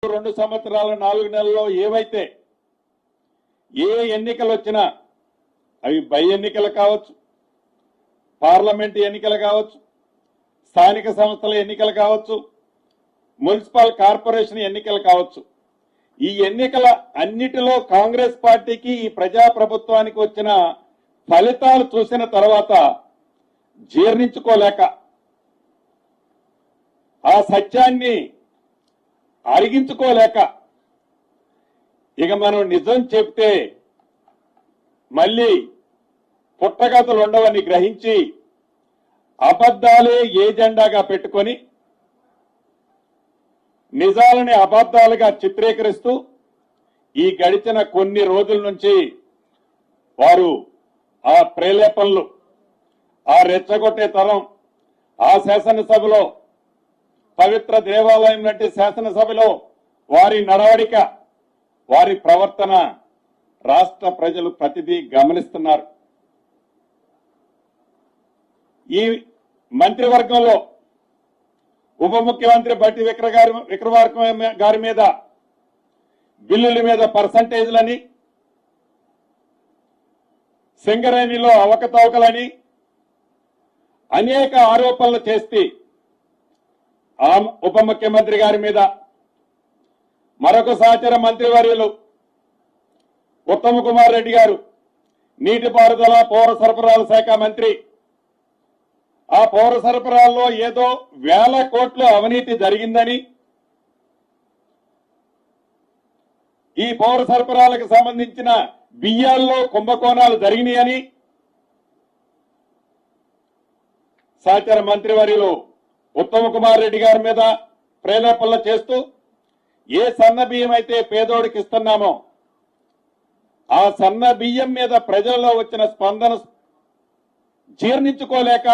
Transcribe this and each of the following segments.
2 సంవత్సరాల 4 నెలల్లో ఏవైతే ఏ ఎన్నికలు వచ్చినా అవి బై ఎన్నికలు కావచ్చు, పార్లమెంట్ ఎన్నికలు కావచ్చు, స్థానిక సంస్థల ఎన్నికలు కావచ్చు, మున్సిపల్ కార్పొరేషన్ ఎన్నికలు కావచ్చు, ఈ ఎన్నికల అన్నిటిలో కాంగ్రెస్ పార్టీకి ఈ ప్రజాప్రభుత్వానికి వచ్చిన ఫలితాలు చూసిన తర్వాత జీర్ణించుకోలేక ఆ సత్యాన్ని అరిగించుకోలేక ఇక మనం నిజం చెప్తే మళ్ళీ పుట్టగతులు ఉండవని గ్రహించి అబద్ధాలే ఏజెండాగా పెట్టుకొని నిజాలని అబద్ధాలుగా చిత్రీకరిస్తూ ఈ గడిచిన కొన్ని రోజుల నుంచి వారు ఆ ప్రేలేపనలు, ఆ రెచ్చగొట్టే తరం, ఆ శాసనసభలో పవిత్ర దేవాలయం వంటి శాసనసభలో వారి నడవడిక, వారి ప్రవర్తన రాష్ట్ర ప్రజలు ప్రతిదీ గమనిస్తున్నారు. ఈ మంత్రివర్గంలో ఉప ముఖ్యమంత్రి బట్టి విక్రమార్క గారి మీద బిల్లుల మీద పర్సంటేజ్లని, సింగరేణిలో అవకతవకలని అనేక ఆరోపణలు చేస్తే ఆ ఉప ముఖ్యమంత్రి గారి మీద మరొక సహచర మంత్రివర్యులు ఉత్తమ్ కుమార్ రెడ్డి గారు, నీటిపారుదల పౌర సరఫరాల శాఖ మంత్రి, ఆ పౌర సరఫరాల్లో ఏదో 1000 కోట్ల అవినీతి జరిగిందని, ఈ పౌర సరఫరాలకు సంబంధించిన బియ్యాల్లో కుంభకోణాలు జరిగినాయని సహచర మంత్రివర్యులు ఉత్తమ్ కుమార్ రెడ్డి గారి మీద ప్రేరేపణలు చేస్తూ ఏ సన్న బియ్యం అయితే పేదోడికి ఇస్తున్నామో ఆ సన్న బియ్యం మీద ప్రజల్లో వచ్చిన స్పందన జీర్ణించుకోలేక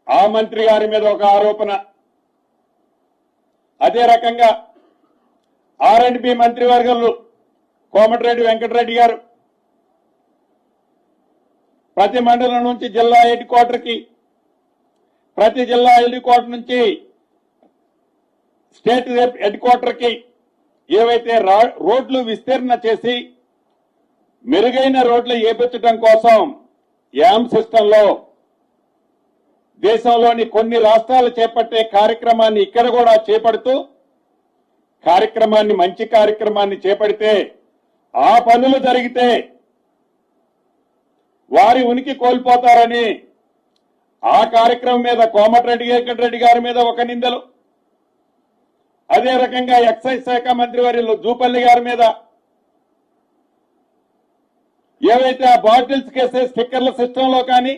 ఆ మంత్రి గారి మీద ఒక ఆరోపణ. అదే రకంగా R&B మంత్రివర్గంలో కోమటిరెడ్డి వెంకటరెడ్డి గారు ప్రతి మండలం నుంచి జిల్లా హెడ్ క్వార్టర్కి, ప్రతి జిల్లా హెడ్ క్వార్టర్ నుంచి స్టేట్ హెడ్ క్వార్టర్కి ఏవైతే రోడ్లు విస్తరణ చేసి మెరుగైన రోడ్లు ఏపించడం కోసం యామ్ సిస్టంలో దేశంలోని కొన్ని రాష్ట్రాలు చేపట్టే కార్యక్రమాన్ని ఇక్కడ కూడా చేపడుతూ మంచి కార్యక్రమాన్ని చేపడితే ఆ పనులు జరిగితే వారి ఉనికి కోల్పోతారని ఆ కార్యక్రమం మీద కోమటిరెడ్డి వెంకటరెడ్డి గారి మీద ఒక నిందలు, అదే రకంగా ఎక్సైజ్ శాఖ మంత్రివర్యులు జూపల్లి గారి మీద ఏవైతే ఆ బాటిల్స్ కేసే స్టిక్కర్ల సిస్టంలో కానీ,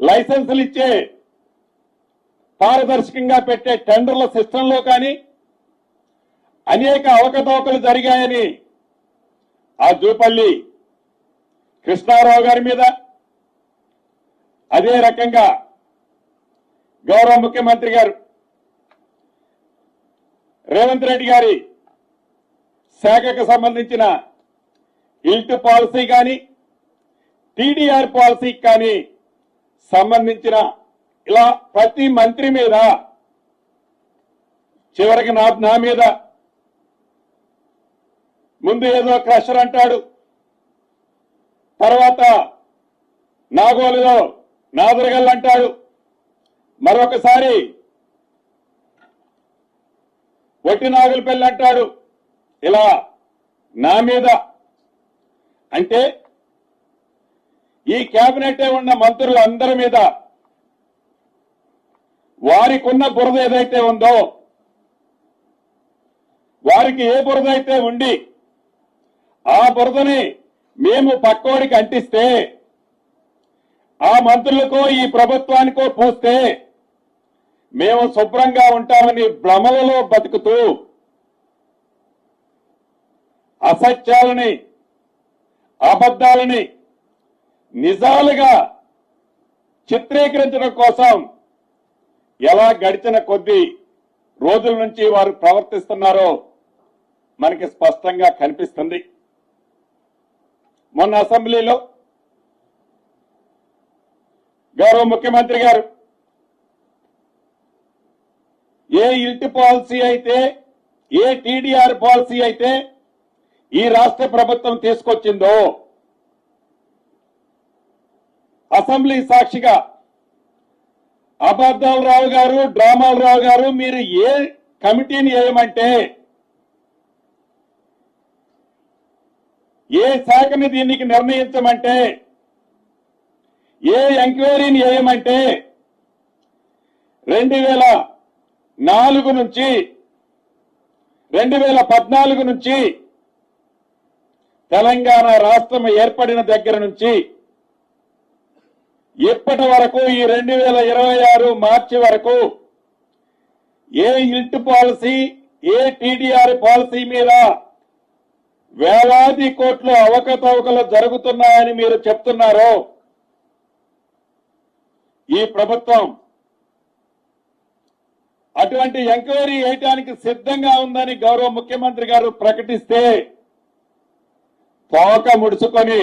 లైసెన్సులు ఇచ్చే పారదర్శకంగా పెట్టే టెండర్ల సిస్టంలో కానీ అనేక అవకతవకలు జరిగాయని ఆ జూపల్లి కృష్ణారావు గారి మీద, అదే రకంగా గౌరవ ముఖ్యమంత్రి గారు రేవంత్ రెడ్డి గారి శాఖకు సంబంధించిన ఇల్ట్ పాలసీ కానీ, టీడీఆర్ పాలసీకి కానీ సంబంధించిన ఇలా ప్రతి మంత్రి మీద, చివరికి నా మీద ముందు ఏదో క్రషర్ అంటాడు, తర్వాత నాగోలులో నాదరగల్ అంటాడు, మరొకసారి వట్టి నాగులపల్లి అంటాడు. ఇలా నా మీద అంటే ఈ కేబినెట్ ఉన్న మంత్రులందరి మీద వారికున్న బురద ఏదైతే ఉందో, వారికి ఏ బురద అయితే ఉండి ఆ బురదని మేము పక్కోడికి అంటిస్తే, ఆ మంత్రులకో ఈ ప్రభుత్వానికో పూస్తే మేము శుభ్రంగా ఉంటామని భ్రమలలో బతుకుతూ అసత్యాలని, అబద్ధాలని నిజాలుగా చిత్రీకరించడం కోసం ఎలా గడిచిన కొద్ది రోజుల నుంచి వారు ప్రవర్తిస్తున్నారో మనకి స్పష్టంగా కనిపిస్తుంది. మొన్న అసెంబ్లీలో గౌరవ ముఖ్యమంత్రి గారు ఏ ఇల్ట్ పాలసీ అయితే, ఏ టీడీఆర్ పాలసీ అయితే ఈ రాష్ట్ర ప్రభుత్వం తీసుకొచ్చిందో అసెంబ్లీ సాక్షిగా అబద్దాల రావు గారు, డ్రామాల రావు గారు, మీరు ఏ కమిటీని వేయమంటే, ఏ శాఖని దీనికి నిర్ణయించమంటే, ఏ ఎంక్వైరీని వేయమంటే 2004 నుంచి 2014 నుంచి తెలంగాణ రాష్ట్రం ఏర్పడిన దగ్గర నుంచి ఇప్పటి వరకు ఈ 2026 మార్చి వరకు ఏ ఇల్ట్ పాలసీ, ఏ టీడీఆర్ పాలసీ మీద వేలాది కోట్లు అవకతవకలు జరుగుతున్నాయని మీరు చెప్తున్నారో ఈ ప్రభుత్వం అటువంటి ఎంక్వైరీ వేయడానికి సిద్ధంగా ఉందని గౌరవ ముఖ్యమంత్రి గారు ప్రకటిస్తే తోక ముడుచుకొని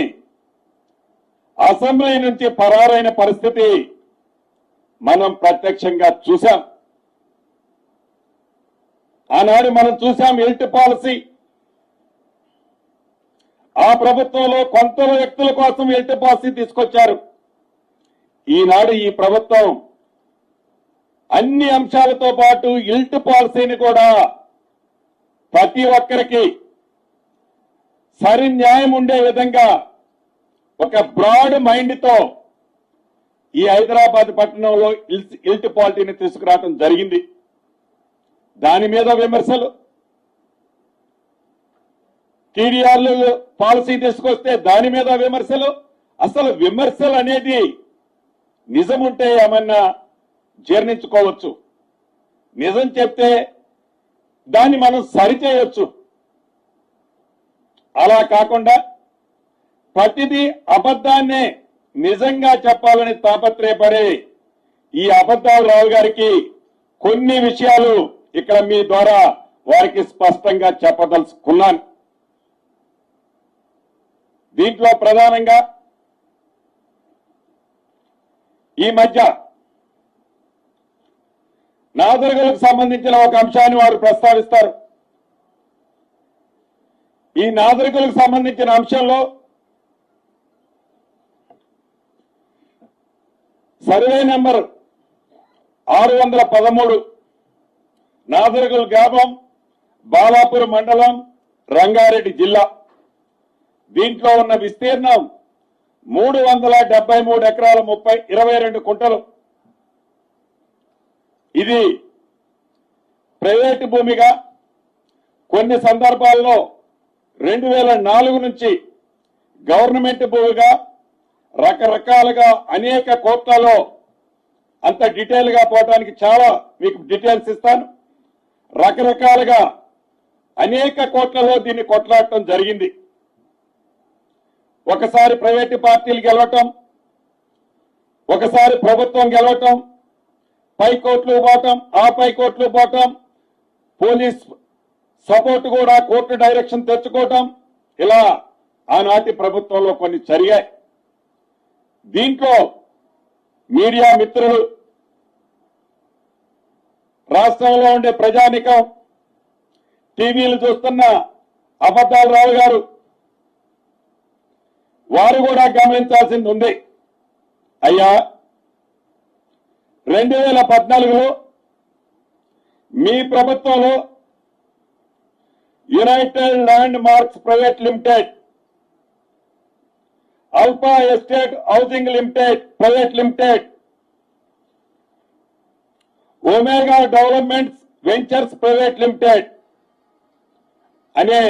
అసెంబ్లీ నుంచి పరారైన పరిస్థితి మనం ప్రత్యక్షంగా చూశాం. ఆనాడు మనం చూశాం ఇల్ట్ పాలసీ. ఆ ప్రభుత్వంలో కొంత వ్యక్తుల కోసం ఇల్ట్ పాలసీ తీసుకొచ్చారు. ఈనాడు ఈ ప్రభుత్వం అన్ని అంశాలతో పాటు ఇల్ట్ పాలసీని కూడా ప్రతి ఒక్కరికి సరి న్యాయం ఉండే విధంగా ఒక బ్రాడ్ మైండ్ తో ఈ హైదరాబాద్ పట్టణంలో ఇల్ట్ పాలసీని తీసుకురావడం జరిగింది. దాని మీద విమర్శలు, టీడీఆర్లు పాలసీ తీసుకొస్తే దాని మీద విమర్శలు. అసలు విమర్శలు అనేది నిజముంటే ఏమన్నా జీర్ణించుకోవచ్చు, నిజం చెప్తే దాన్ని మనం సరిచేయొచ్చు. అలా కాకుండా ప్రతిదీ అబద్ధాన్నే నిజంగా చెప్పాలని తాపత్రయపడే ఈ అబద్ధాలు రావు గారికి కొన్ని విషయాలు ఇక్కడ మీ ద్వారా వారికి స్పష్టంగా చెప్పదలుచుకున్నాను. దీంట్లో ప్రధానంగా ఈ మధ్య నాదరులకు సంబంధించిన ఒక అంశాన్ని వారు ప్రస్తావిస్తారు. ఈ నాదరికులకు సంబంధించిన అంశంలో సర్వే నెంబర్ 613 నాదరికుల గ్రామం, బాలాపూర్ మండలం, రంగారెడ్డి జిల్లా. దీంట్లో ఉన్న విస్తీర్ణం 373 ఎకరాల 22 కుంటలు. ఇది ప్రైవేటు భూమిగా, కొన్ని సందర్భాల్లో 2004 నుంచి గవర్నమెంట్ భూమిగా, రకరకాలుగా అనేక కోట్లలో, అంత డీటెయిల్ గా పోవడానికి చాలా మీకు డీటెయిల్స్ ఇస్తాను. రకరకాలుగా అనేక కోట్లలో దీన్ని కొట్లాడటం జరిగింది. ఒకసారి ప్రైవేటు పార్టీలు గెలవటం, ఒకసారి ప్రభుత్వం గెలవటం, పై కోర్టులు పోవటం, ఆ పై కోర్టులు పోవటం, పోలీస్ సపోర్ట్ కూడా, కోర్టు డైరెక్షన్ తెచ్చుకోవటం, ఇలా ఆనాటి ప్రభుత్వంలో కొన్ని జరిగాయి. దీంట్లో మీడియా మిత్రులు, రాష్ట్రంలో ఉండే ప్రజానికం, టీవీలు చూస్తున్న అబద్దాల రావు గారు వారు కూడా గమనించాల్సింది ఉంది. అయ్యా, 2014లో మీ ప్రభుత్వంలో United land marks private limited, alpha estate housing limited private limited, omega developments ventures private limited అనే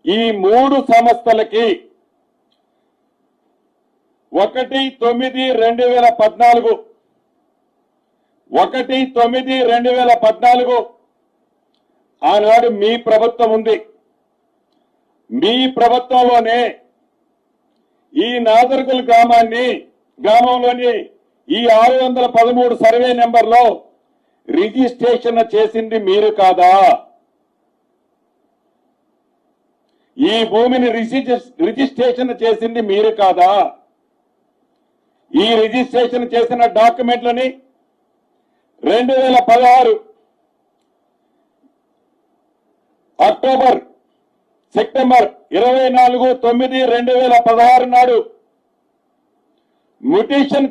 ఈ 3 సంస్థలకి 1/9/2014 ఆనాడు మీ ప్రభుత్వం ఉంది. మీ ప్రభుత్వంలోనే ఈ నాదర్గుల్ గ్రామంలోని ఈ 613 సర్వే నెంబర్లో రిజిస్ట్రేషన్ చేసింది మీరు కాదా? ఈ భూమిని రిజిస్ట్రేషన్ చేసింది మీరు కాదా? ఈ రిజిస్ట్రేషన్ చేసిన డాక్యుమెంట్లని 2016 సెప్టెంబర్ 24/9/2016 నాడు మ్యుటేషన్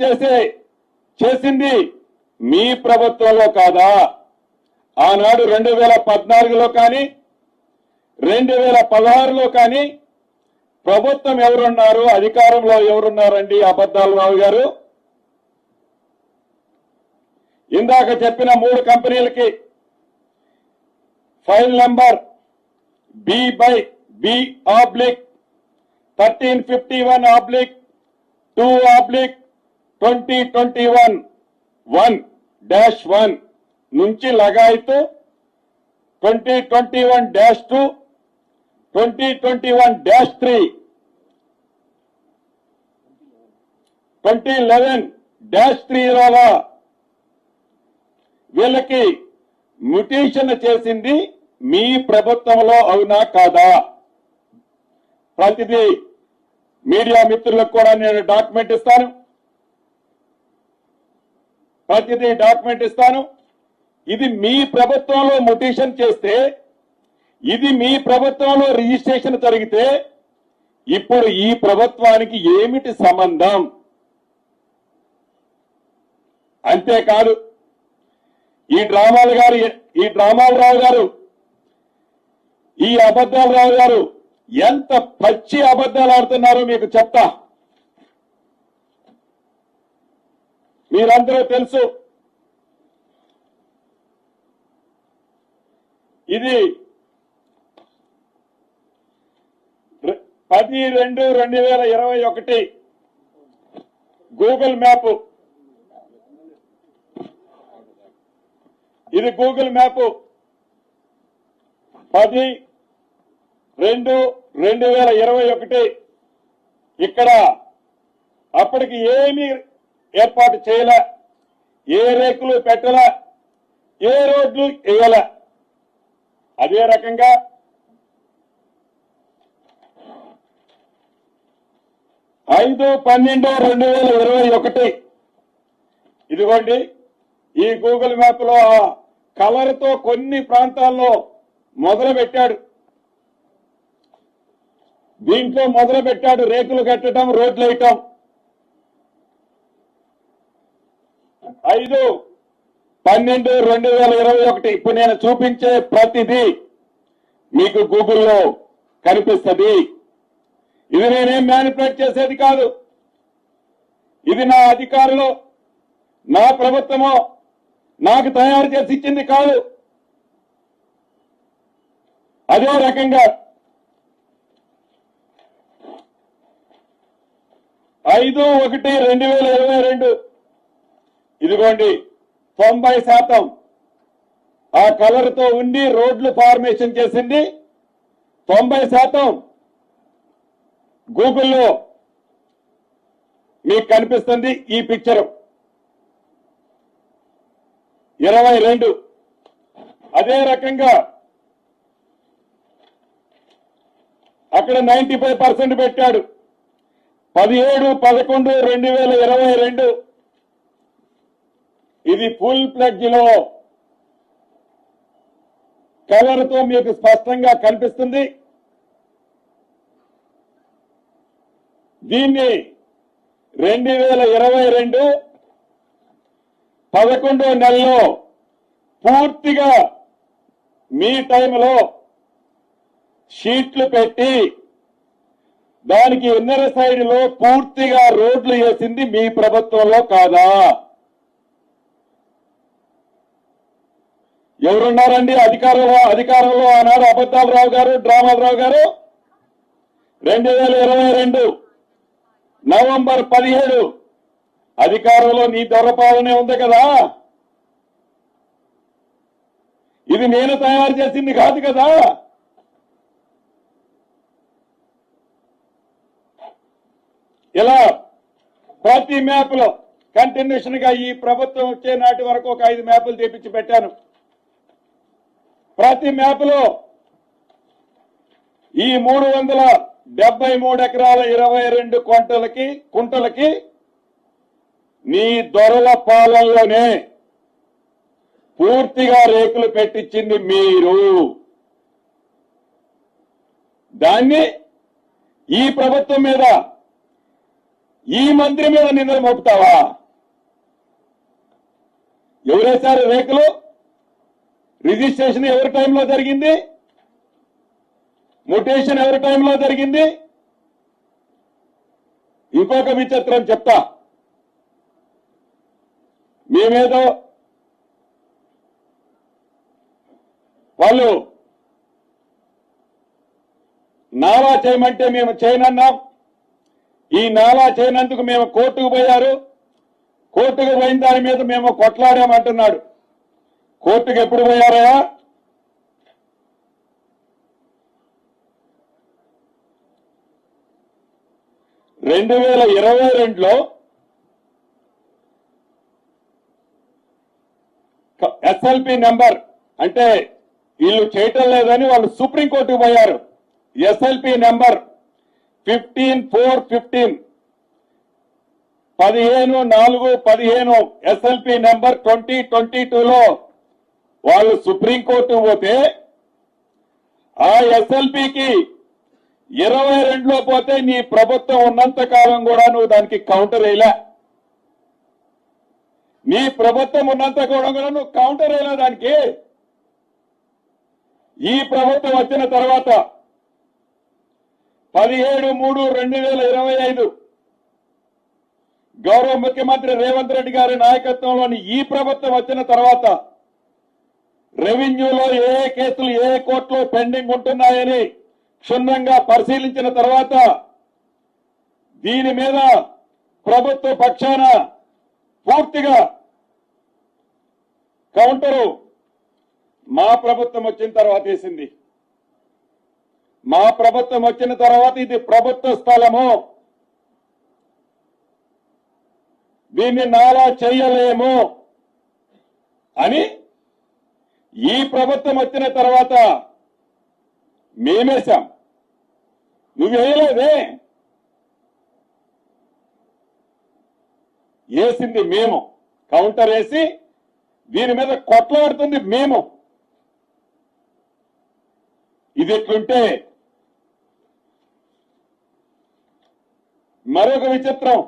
చేసింది మీ ప్రభుత్వంలో కాదా? ఆనాడు 2014లో కానీ 2016లో కానీ ప్రభుత్వం ఎవరున్నారు, అధికారంలో ఎవరున్నారండి అబద్దాల రావు గారు? ఇందాక చెప్పిన 3 కంపెనీలకి ఫైల్ నంబర్ B/B/1351/2/2021-1 నుంచి లగాయతు 2021-2 2021-3 2011-3 వీళ్ళకి మ్యుటేషన్ చేసింది మీ ప్రభుత్వంలో అవునా కాదా? ప్రతిదీ మీడియా మిత్రులకు కూడా నేను డాక్యుమెంట్ ఇస్తాను. ఇది మీ ప్రభుత్వంలో మ్యుటేషన్ చేస్తే, ఇది మీ ప్రభుత్వంలో రిజిస్ట్రేషన్ జరిగితే ఇప్పుడు ఈ ప్రభుత్వానికి ఏమిటి సంబంధం? అంతేకాదు ఈ డ్రామాలరావు గారు, ఈ అబద్దాలరావు గారు ఎంత పచ్చి అబద్దాలు ఆడుతున్నారో మీకు చెప్తా. మీరందరూ తెలుసు, ఇది 10/2/2021 గూగుల్ మ్యాప్. ఇది గూగుల్ మ్యాప్ 10/2/2021. ఇక్కడ అప్పటికి ఏమీ ఏర్పాటు చేయలే, ఏ రేకులు పెట్టలే, ఏ రోడ్లు వేయలే. అదే రకంగా 5/12/2021 ఇదిగోండి ఈ గూగుల్ మ్యాప్ లో కలర్ తో కొన్ని ప్రాంతాల్లో మొదలు పెట్టాడు. దీంట్లో మొదలు పెట్టాడు రేకులు కట్టడం, రోడ్లు వేయటం. 5/12/2021 ఇప్పుడు నేను చూపించే ప్రతిదీ మీకు గూగుల్లో కనిపిస్తుంది. ఇది నేనేం మ్యానిపులేట్ చేసేది కాదు. ఇది నా అధికారులు, నా ప్రభుత్వమో నాకు తయారు చేసి ఇచ్చింది కాదు. అదే రకంగా 5/1/2022 ఇదిగోండి 90% ఆ కలర్ తో ఉండి రోడ్లు ఫార్మేషన్ చేసింది 90% గూగుల్లో మీకు కనిపిస్తుంది. ఈ పిక్చర్ 22 అదే రకంగా అక్కడ 95% పెట్టాడు. 17/11/2022 ఇది ఫుల్ ప్లెడ్జ్ లో కలర్ తో మీకు స్పష్టంగా కనిపిస్తుంది. దీన్ని 2022 11వ నెలలో పూర్తిగా మీ టైంలో షీట్లు పెట్టి దానికి ఇన్నర్ సైడ్ లో పూర్తిగా రోడ్లు వేసింది మీ ప్రభుత్వంలో కాదా? ఎవరున్నారండి అధికారంలో ఆనాడు అబద్దాలరావు గారు, డ్రామాలరావు గారు? 2022 నవంబర్ 17 అధికారంలో నీ దొరపాలనే ఉంది కదా. ఇది నేను తయారు చేసింది కాదు కదా. ఇలా ప్రతి మ్యాప్ లో కంటిన్యూషన్ గా ఈ ప్రభుత్వం వచ్చే నాటి వరకు ఒక 5 మ్యాపులు తెప్పించి పెట్టాను. ప్రతి మ్యాప్ లో ఈ 373 ఎకరాల 22 కుంటలకి నీ దొరల పాలనలోనే పూర్తిగా రేకులు పెట్టించింది మీరు. దాన్ని ఈ ప్రభుత్వం మీద, ఈ మంత్రి మీద నిందలు మోపుతావా? ఎవరేశారు రేకులు? రిజిస్ట్రేషన్ ఎవరి టైంలో జరిగింది? మ్యూటేషన్ ఎవరి టైంలో జరిగింది? ఇంకొక విచిత్రం చెప్తా. మేమేదో వాళ్ళు నాలా చేయమంటే మేము చేయనన్నాం. ఈ నాలా చేయనందుకు మేము కోర్టుకు పోయారు. కోర్టుకు పోయిన దాని మీద మేము కొట్లాడామంటున్నాడు. కోర్టుకు ఎప్పుడు పోయారా? రెండు 2022లో ఎస్ఎల్పి నెంబర్ అంటే వీళ్ళు చేయటం లేదని వాళ్ళు సుప్రీంకోర్టుకు పోయారు. ఎస్ఎల్పి నెంబర్ 15/4/15 15/4/15 ఎస్ఎల్పి నెంబర్ 2022లో వాళ్ళు సుప్రీంకోర్టుకు పోతే ఆ ఎస్ఎల్పికి 22లో పోతే నీ ప్రభుత్వం ఉన్నంత కాలం కూడా నువ్వు దానికి కౌంటర్ వేయలే. నీ ప్రభుత్వం ఉన్నంత కాలం కూడా నువ్వు కౌంటర్ వేయలే దానికి. ఈ ప్రభుత్వం వచ్చిన తర్వాత 17/3/2025 గౌరవ ముఖ్యమంత్రి రేవంత్ రెడ్డి గారి నాయకత్వంలోని ఈ ప్రభుత్వం వచ్చిన తర్వాత రెవెన్యూలో ఏ కేసులు ఏ కోర్టులో పెండింగ్ ఉంటున్నాయని క్షుణ్ణంగా పరిశీలించిన తర్వాత దీని మీద ప్రభుత్వ పక్షాన పూర్తిగా కౌంటరు మా ప్రభుత్వం వచ్చిన తర్వాత వేసింది. మా ప్రభుత్వం వచ్చిన తర్వాత ఇది ప్రభుత్వ స్థలము, దీన్ని నాలా చేయలేము అని ఈ ప్రభుత్వం వచ్చిన తర్వాత మేమేశాం. నువ్వు వేయలేదే, వేసింది మేము. కౌంటర్ వేసి దీని మీద కొట్లాడుతుంది మేము. ఇది ఎట్లుంటే మరొక విచిత్రం.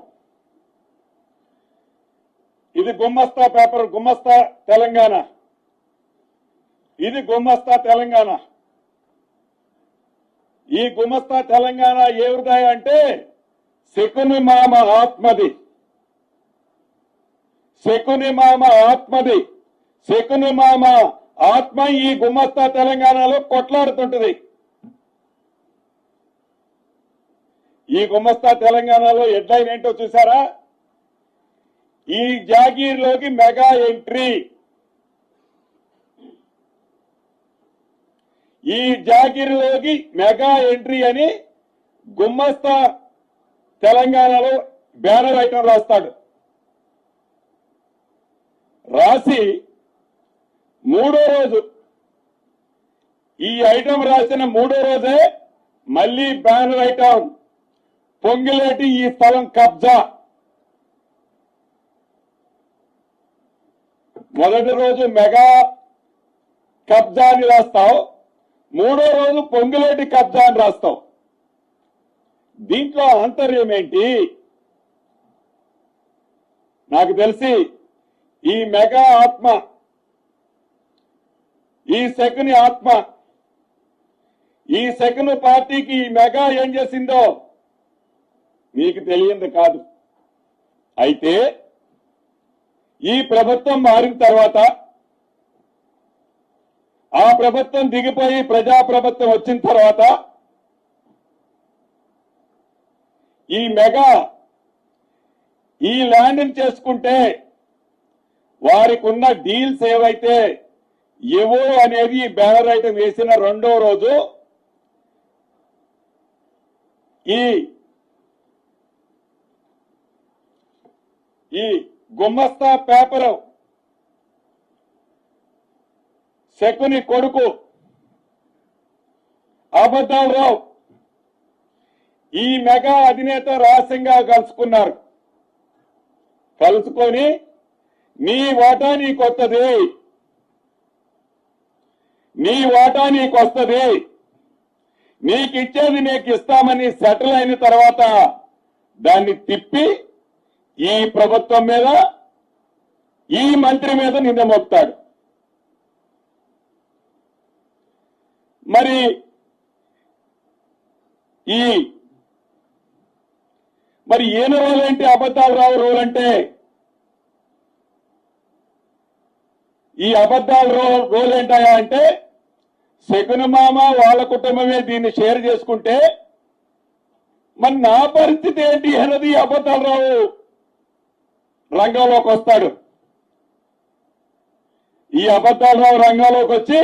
ఇది గుమ్మస్తా పేపర్, గుమ్మస్తా తెలంగాణ. ఇది గుమ్మస్తా తెలంగాణ. ఈ గుమ్మస్తా తెలంగాణ ఏ హృదయ అంటే శకుని మామ ఆత్మది. శకుని మామ ఆత్మది. శకుని మామ ఆత్మ ఈ గుమ్మస్తా తెలంగాణలో కొట్లాడుతుంటది. ఈ గుమ్మస్తా తెలంగాణలో హెడ్లైన్ ఏంటో చూసారా? ఈ జాగీర్లోకి మెగా ఎంట్రీ. ఈ జాగీర్లోకి మెగా ఎంట్రీ అని గుమ్మస్తా తెలంగాణలో బ్యానర్ ఐటమ్ రాస్తాడు. రాసి మూడో రోజు, ఈ ఐటమ్ రాసిన మూడో రోజే మళ్లీ బ్యానర్ ఐటమ్ పొంగిలేటి ఈ స్థలం కబ్జా. మొదటి రోజు మెగా కబ్జా అని రాస్తావు, మూడో రోజు పొంగిలేటి కబ్జా అని రాస్తావు. దీంట్లో ఆంతర్యం ఏంటి? నాకు తెలిసి ఈ మెగా ఆత్మ, ఈ శకుని ఆత్మ, ఈ శకుని పార్టీకి ఈ మెగా ఏం చేసిందో మీకు తెలియంది కాదు. అయితే ఈ ప్రభుత్వం మారిన తర్వాత, ఆ ప్రభుత్వం దిగిపోయి ప్రజాప్రభుత్వం వచ్చిన తర్వాత ఈ మెగా ఈ ల్యాండ్ని చేసుకుంటే వారికి ఉన్న డీల్స్ ఏవైతే ఏవో అనేది బ్యానర్ ఐటమ్ వేసిన రెండో రోజు ఈ గుమ్మస్తా పేపర్ శకుని కొడుకు అబద్ధాలరావు ఈ మెగా అధినేత రహస్యంగా కలుసుకున్నారు. కలుసుకొని నీ వాటా నీకొత్తది, నీ వాటా నీకు వస్తుంది, నీకు ఇచ్చేది నీకు ఇస్తామని సెటిల్ అయిన తర్వాత దాన్ని తిప్పి ఈ ప్రభుత్వం మీద, ఈ మంత్రి మీద నింద మోపుతాడు. మరి ఈయన రోల్ ఏంటి? అబద్ధాలు రావు రోల్ అంటే ఈ అబద్ధాల రోల్ ఏంటాయా అంటే శకున మామ వాళ్ళ కుటుంబమే దీన్ని షేర్ చేసుకుంటే మరి నా పరిస్థితి ఏంటి అన్నది అబద్ధాలు రావు రంగంలోకి వస్తాడు. ఈ అబద్ధాలు రావు రంగంలోకి వచ్చి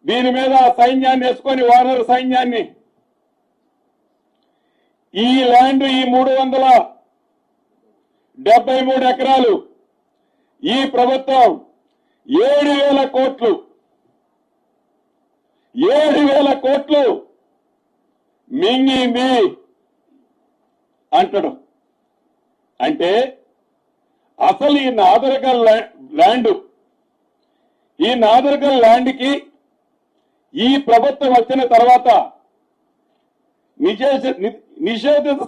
దీని మీద సైన్యాన్ని వేసుకొని వానర సైన్యాన్ని ఈ ల్యాండ్ ఈ 373 ఎకరాలు ఈ ప్రభుత్వం 7,000 కోట్లు 7,000 కోట్లు మింగింది అంటాడు. అంటే అసలు ఈ నాదరగల్ ల్యాండ్కి ఈ ప్రభుత్వం వచ్చిన తర్వాత నిషేధిత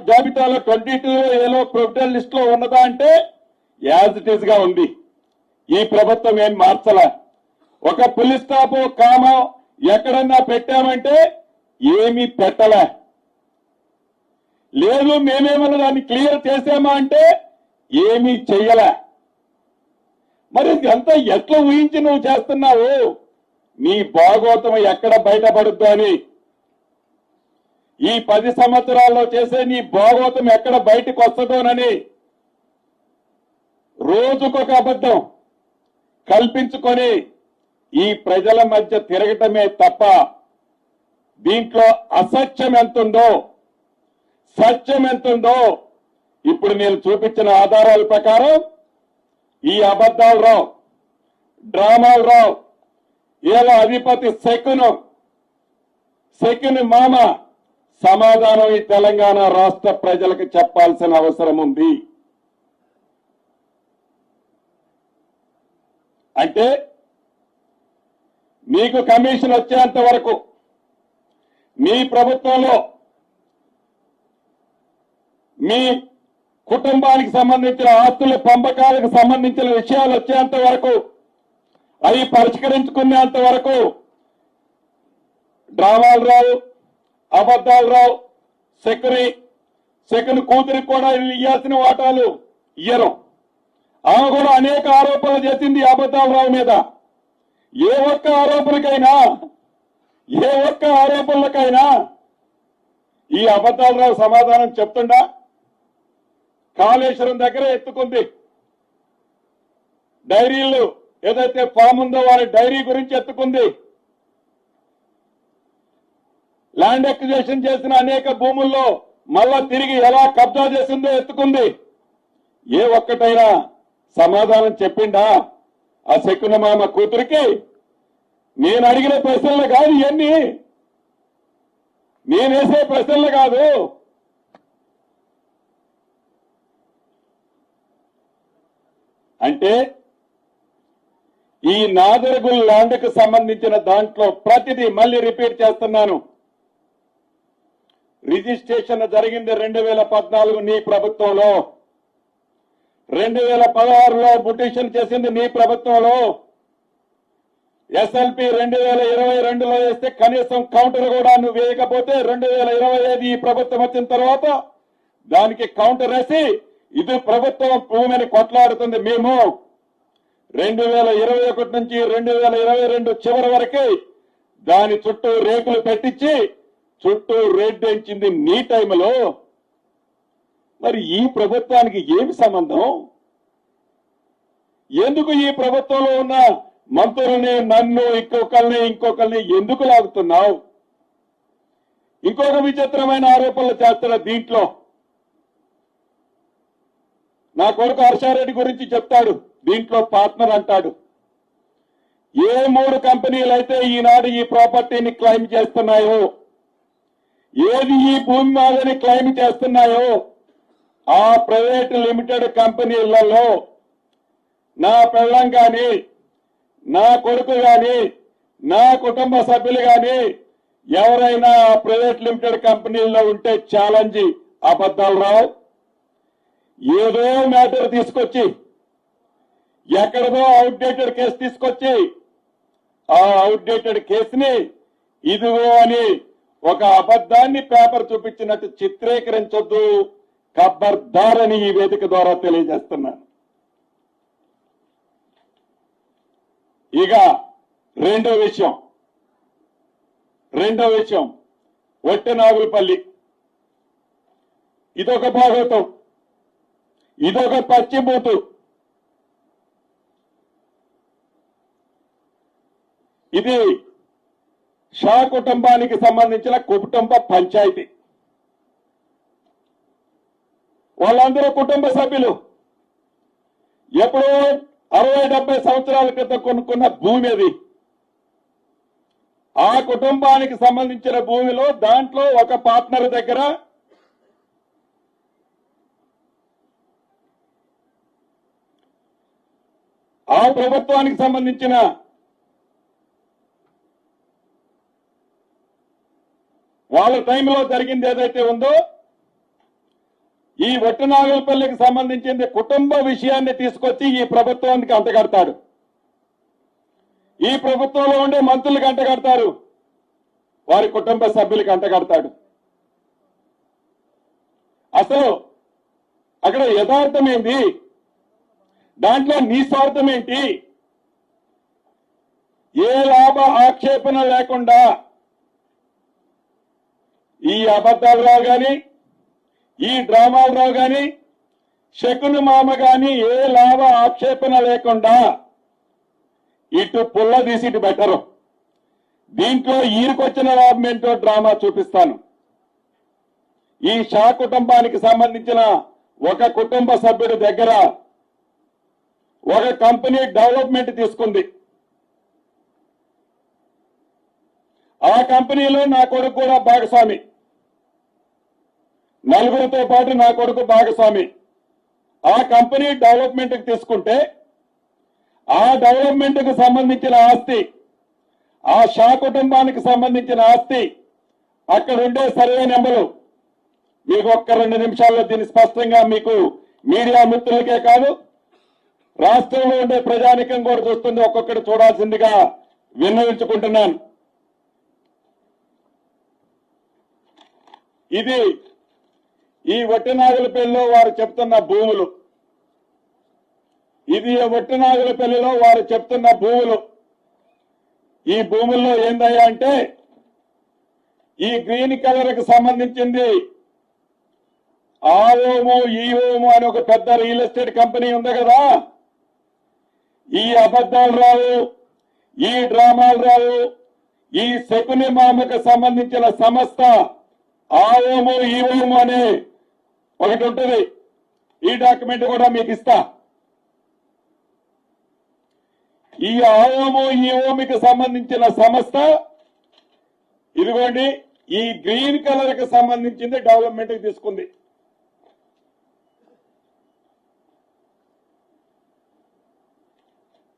జాబితాలో 22A ప్రొవిడెంట్ లిస్ట్ లో ఉన్నదా అంటే యాజ్ ఇట్ ఈస్ గా ఉంది. ఈ ప్రభుత్వం ఏం మార్చలే. ఒక పులిస్ స్టాప్ కామో ఎక్కడన్నా పెట్టామంటే ఏమీ పెట్టలే. లేదు మేమేమన్నా దాన్ని క్లియర్ చేసామా అంటే ఏమీ చెయ్యలే. మరి ఇదంతా ఎట్లా ఊహించి నువ్వు చేస్తున్నావు? నీ భాగోతం ఎక్కడ బయటపడుద్దు అని, ఈ 10 సంవత్సరాల్లో చేసే నీ భాగోతం ఎక్కడ బయటకు వస్తుందోనని రోజుకొక అబద్ధం కల్పించుకొని ఈ ప్రజల మధ్య తిరగటమే తప్ప దీంట్లో అసత్యం ఎంతుందో సత్యం ఎంతుందో ఇప్పుడు నేను చూపించిన ఆధారాల ప్రకారం ఈ అబద్ధాలు రావు, డ్రామాలు రావు. ఇలా అధిపతి శకుని మామ సమాధానం ఈ తెలంగాణ రాష్ట్ర ప్రజలకు చెప్పాల్సిన అవసరం ఉంది. అంటే మీకు కమిషన్ వచ్చేంత వరకు మీ ప్రభుత్వంలో మీ కుటుంబానికి సంబంధించిన ఆస్తుల పంపకాలకు సంబంధించిన విషయాలు వచ్చేంత వరకు, అవి పరిష్కరించుకునేంత వరకు డ్రామాలు రావు, అబద్ధాలు రావు. శకుని కూతురికి కూడా ఇయ్యాల్సిన వాటాలు ఇయ్యరు. ఆమె కూడా అనేక ఆరోపణలు చేసింది అబద్ధాలు రావు మీద. ఏ ఒక్క ఆరోపణలకైనా ఈ అబద్ధాలు రావు సమాధానం చెప్తుండా? కాళేశ్వరం దగ్గర ఎత్తుకుంది డైరీలు, ఏదైతే ఫామ్ ఉందో వారి డైరీ గురించి ఎత్తుకుంది. ల్యాండ్ ఎక్విజిషన్ చేసిన అనేక భూముల్లో మళ్ళా తిరిగి ఎలా కబ్జా చేసిందో ఎత్తుకుంది. ఏ ఒక్కటైనా సమాధానం చెప్పిండా ఆ శకున మామ కూతురికి? నేను అడిగిన ప్రశ్నలు కాదు ఇవన్నీ, నేనేసే ప్రశ్నలు కాదు. అంటే ఈ నాదరగుల్ ల్యాండ్కు సంబంధించిన దాంట్లో ప్రతిదీ మళ్ళీ రిపీట్ చేస్తున్నాను. రిజిస్ట్రేషన్ జరిగింది 2014 నీ ప్రభుత్వంలో, 2016లో ముటేషన్ చేసింది నీ ప్రభుత్వంలో, ఎస్ఎల్పి 2022లో వేస్తే కనీసం కౌంటర్ కూడా నువ్వు వేయకపోతే 2025 ఈ ప్రభుత్వం వచ్చిన తర్వాత దానికి కౌంటర్ వేసి ఇది ప్రభుత్వం భూమిని కొట్లాడుతుంది. మేము 2021 నుంచి 2022 చివరి వరకు దాని చుట్టూ రేకులు పెట్టించి చుట్టూ రేట్ పెంచింది నీ టైంలో. మరి ఈ ప్రభుత్వానికి ఏమి సంబంధం? ఎందుకు ఈ ప్రభుత్వంలో ఉన్న మంత్రుల్ని, నన్ను, ఇంకొకరిని ఎందుకు లాగుతున్నావు? ఇంకొక విచిత్రమైన ఆరోపణలు చేస్తున్న దీంట్లో నా కొడుకు హర్షారెడ్డి గురించి చెప్తాడు, దీంట్లో పార్ట్నర్ అంటాడు. ఏ 3 కంపెనీలు అయితే ఈనాడు ఈ ప్రాపర్టీని క్లెయిమ్ చేస్తున్నాయో, ఏది ఈ భూమి మాదని క్లెయిమ్ చేస్తున్నాయో ఆ ప్రైవేట్ లిమిటెడ్ కంపెనీలలో నా పెళ్ళం కానీ, నా కొడుకు గాని నా కుటుంబ సభ్యులు గాని ఎవరైనా ప్రైవేట్ లిమిటెడ్ కంపెనీల్లో ఉంటే ఛాలెంజ్ అబద్ధాలు రావు. ఏదో మ్యాటర్ తీసుకొచ్చి ఎక్కడదో అవుట్డేటెడ్ కేసు తీసుకొచ్చి ఆ అవుట్డేటెడ్ కేసుని ఇదిగో అని ఒక అబద్ధాన్ని పేపర్ చూపించినట్టు చిత్రీకరించొద్దు, ఖబర్దార్ అని ఈ వేదిక ద్వారా తెలియజేస్తున్నాను. ఇక రెండో విషయం ఒట్టెనాగులపల్లి. ఇదొక భాగవతం, ఇదొక పచ్చిబూతు. ఇది షా కుటుంబానికి సంబంధించిన కుటుంబ పంచాయతీ. వాళ్ళందరూ కుటుంబ సభ్యులు. ఎప్పుడో 60-70 సంవత్సరాల క్రితం కొనుక్కున్న భూమి అది. ఆ కుటుంబానికి సంబంధించిన భూమిలో దాంట్లో ఒక పార్ట్నర్ దగ్గర ఆ ప్రభుత్వానికి సంబంధించిన వాళ్ళ టైంలో జరిగింది ఏదైతే ఉందో ఈ ఒట్టనాగులపల్లికి సంబంధించింది కుటుంబ విషయాన్ని తీసుకొచ్చి ఈ ప్రభుత్వానికి అంటగడతాడు. ఈ ప్రభుత్వంలో ఉండే మంత్రులకు అంటగడతారు, వారి కుటుంబ సభ్యులకు అంటగడతాడు. అసలు అక్కడ యథార్థం ఏంటి? దాంట్లో నీ స్వార్థం ఏంటి? ఏ లాభ ఆక్షేపణ లేకుండా ఈ అబద్ధాలు రావు గాని, ఈ డ్రామాలు రావు గాని, శకుని మామ గాని ఏ లాభ ఆక్షేపణ లేకుండా ఇటు పుల్ల తీసి ఇటు బెటరు. దీంట్లో ఈరుకొచ్చిన లాభం ఏంటో డ్రామా చూపిస్తాను. ఈ షా కుటుంబానికి సంబంధించిన ఒక కుటుంబ సభ్యుడి దగ్గర ఒక కంపెనీ డెవలప్మెంట్ తీసుకుంది. ఆ కంపెనీలో నా కొడుకు కూడా భాగస్వామి, నలుగురితో పాటు నా కొడుకు భాగస్వామి. ఆ కంపెనీ డెవలప్మెంట్ కి తీసుకుంటే ఆ డెవలప్మెంట్ కు సంబంధించిన ఆస్తి, ఆ షా కుటుంబానికి సంబంధించిన ఆస్తి, అక్కడ ఉండే సర్వే నెంబరు మీకు ఒక్క 2 నిమిషాల్లో దీన్ని స్పష్టంగా మీకు మీడియా మిత్రులకే కాదు రాష్ట్రంలో ఉండే ప్రజానికం కూడా చూస్తుంది, ఒక్కొక్కటి చూడాల్సిందిగా విన్నవించుకుంటున్నాను. ఇది ఈ ఒట్టనాగులపల్లిలో వారు చెప్తున్న భూములు. ఇది ఒట్టనాగులపల్లిలో వారు చెప్తున్న భూములు. ఈ భూముల్లో ఏందయ్యా అంటే ఈ గ్రీన్ కలర్ కు సంబంధించింది ఆవోము ఈవోము అని ఒక పెద్ద రియల్ ఎస్టేట్ కంపెనీ ఉంది కదా. ఈ అబద్ధాలు రావు, ఈ డ్రామాలు రావు. ఈ శకుని మామకు సంబంధించిన సంస్థ ఆవోము ఈవోము అనే ఒకటి ఉంటుంది. ఈ డాక్యుమెంట్ కూడా మీకు ఇస్తా. ఈ ఆవోము ఈవోమికి సంబంధించిన సంస్థ ఇదిగోండి ఈ గ్రీన్ కలర్ కి సంబంధించింది డెవలప్మెంట్ కి తీసుకుంది.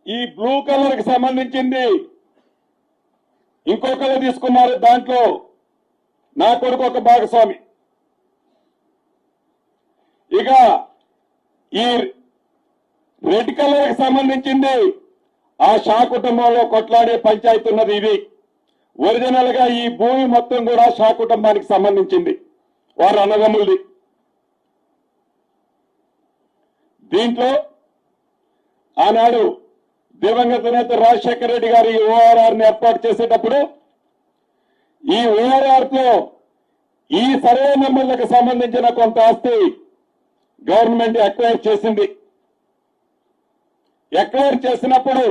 ఈ బ్లూ కలర్ కి సంబంధించింది ఇంకొకరు తీసుకున్నారు. దాంట్లో నా కొడుకు ఒక భాగస్వామి. ఇక ఈ రెడ్ కలర్ కి సంబంధించింది ఆ షా కుటుంబంలో కొట్లాడే పంచాయతీ ఉన్నది. ఇది ఒరిజినల్ గా ఈ భూమి మొత్తం కూడా షా కుటుంబానికి సంబంధించింది, వారు అన్నదమ్ములది. దీంట్లో ఆనాడు దివంగత నేత రాజశేఖర రెడ్డి గారు ఈ ఓఆర్ఆర్ ని ఏర్పాటు చేసేటప్పుడు ఈ ఓఆర్ఆర్ తో ఈ సర్వే నెంబర్లకు సంబంధించిన కొంత ఆస్తి గవర్నమెంట్ ఎక్వైర్ చేసింది. ఎక్వైర్ చేసినప్పుడు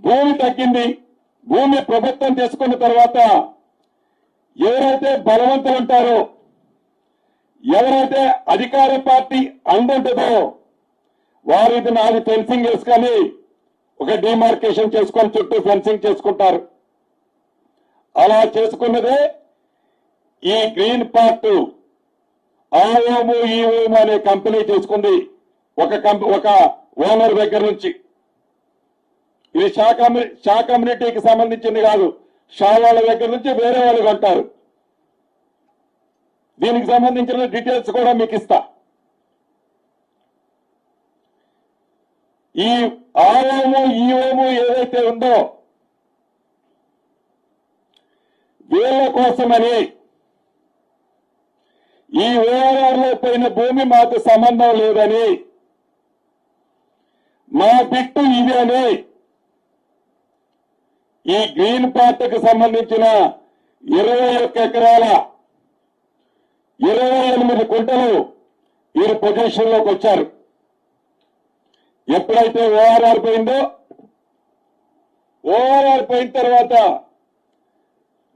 భూమి తగ్గింది. భూమి ప్రభుత్వం తీసుకున్న తర్వాత ఎవరైతే బలవంతులు ఉంటారో, ఎవరైతే అధికార పార్టీ అందుంటుందో వారు ఇది నాది ఫెన్సింగ్ వేసుకొని ఒక డిమార్కేషన్ చేసుకొని చుట్టూ ఫెన్సింగ్ చేసుకుంటారు. అలా చేసుకున్నదే ఈ గ్రీన్ పార్ట్ ఆవోము ఈవోము అనే కంపెనీ చేసుకుంది ఒక ఓనర్ దగ్గర నుంచి. ఇది షా కమ్యూనిటీకి సంబంధించింది కాదు. షా వాళ్ళ దగ్గర నుంచి వేరే వాళ్ళు కొంటారు. దీనికి సంబంధించిన డీటెయిల్స్ కూడా మీకు ఇస్తా. ఈ ఆఓము ఈఓము ఏదైతే ఉందో వీళ్ళ కోసమని ఈ ఓఆర్ఆర్ లో పోయిన భూమి మాకు సంబంధం లేదని, మా బిట్టు ఇది అని ఈ గ్రీన్ పార్టీకి సంబంధించిన 21 ఎకరాల 28 కుంటలు వీరు పొజిషన్ లోకి వచ్చారు. ఎప్పుడైతే ఓఆర్ఆర్ పోయిందో, ఓఆర్ఆర్ పోయిన తర్వాత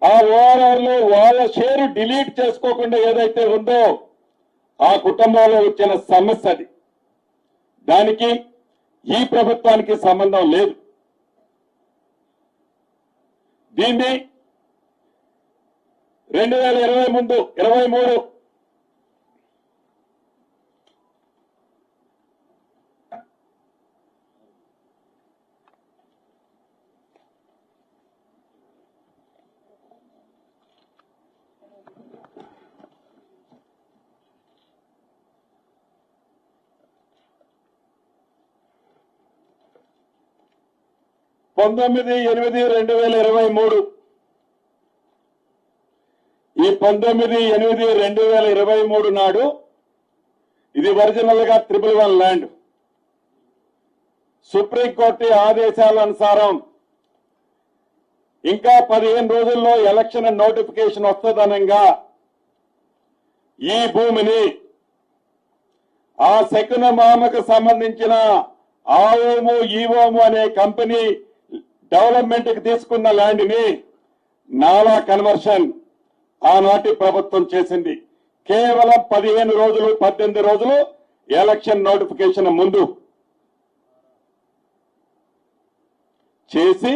ఆ ఓఆర్ఆర్ లో వాళ్ళ షేరు డిలీట్ చేసుకోకుండా ఏదైతే ఉందో ఆ కుటుంబంలో వచ్చిన సమస్య అది. దానికి ఈ ప్రభుత్వానికి సంబంధం లేదు. దీన్ని 2023 19/8/2023 ఈ 19/8/2023 నాడు ఇది ఒరిజినల్ గా 111 ల్యాండ్. సుప్రీంకోర్టు ఆదేశాల అనుసారం ఇంకా 15 రోజుల్లో ఎలక్షన్ నోటిఫికేషన్ వస్తుందనంగా ఈ భూమిని ఆ శకున మామకు సంబంధించిన ఆఓము ఈఓము అనే కంపెనీ డెవలప్మెంట్ కి తీసుకున్న ల్యాండ్ ని నాలా కన్వర్షన్ ఆనాటి ప్రభుత్వం చేసింది. కేవలం 15 రోజులు 18 రోజులు ఎలక్షన్ నోటిఫికేషన్ ముందు చేసి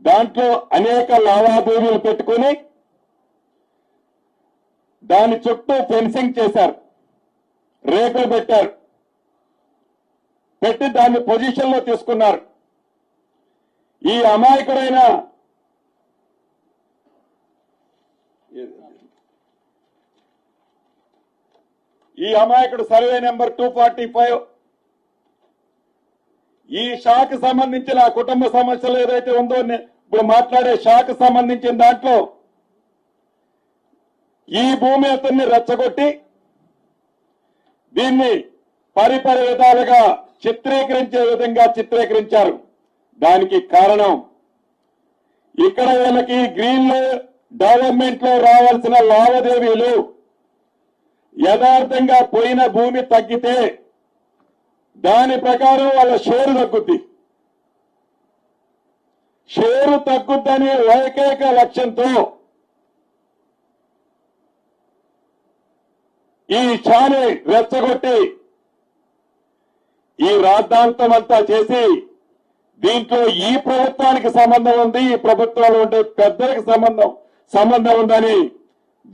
దాంట్లో అనేక లావాదేవీలు పెట్టుకుని దాని చుట్టూ ఫెన్సింగ్ చేశారు, రేకులు పెట్టారు, పెట్టి దాన్ని పొజిషన్ లో తీసుకున్నారు. ఈ అమాయకుడైన సర్వే నెంబర్ 245 ఈ షాకు సంబంధించిన కుటుంబ సమస్యలు ఏదైతే ఉందో ఇప్పుడు మాట్లాడే షాకు సంబంధించిన దాంట్లో ఈ భూమి అతన్ని రెచ్చగొట్టి దీన్ని పరిపరి విధాలుగా చిత్రీకరించే విధంగా చిత్రీకరించారు. దానికి కారణం ఇక్కడ వీళ్ళకి గ్రీన్ డెవలప్మెంట్ లో రావాల్సిన లావాదేవీలు యథార్థంగా పోయిన భూమి తగ్గితే దాని ప్రకారం వాళ్ళ షేరు తగ్గుద్ది. షేరు తగ్గుద్దని ఏకైక లక్ష్యంతో ఈ ఛాని రెచ్చగొట్టి ఈ రాద్ధాంతం అంతా చేసి దీంట్లో ఈ ప్రభుత్వానికి సంబంధం ఉంది, ఈ ప్రభుత్వంలో ఉండే పెద్దలకు సంబంధం ఉందని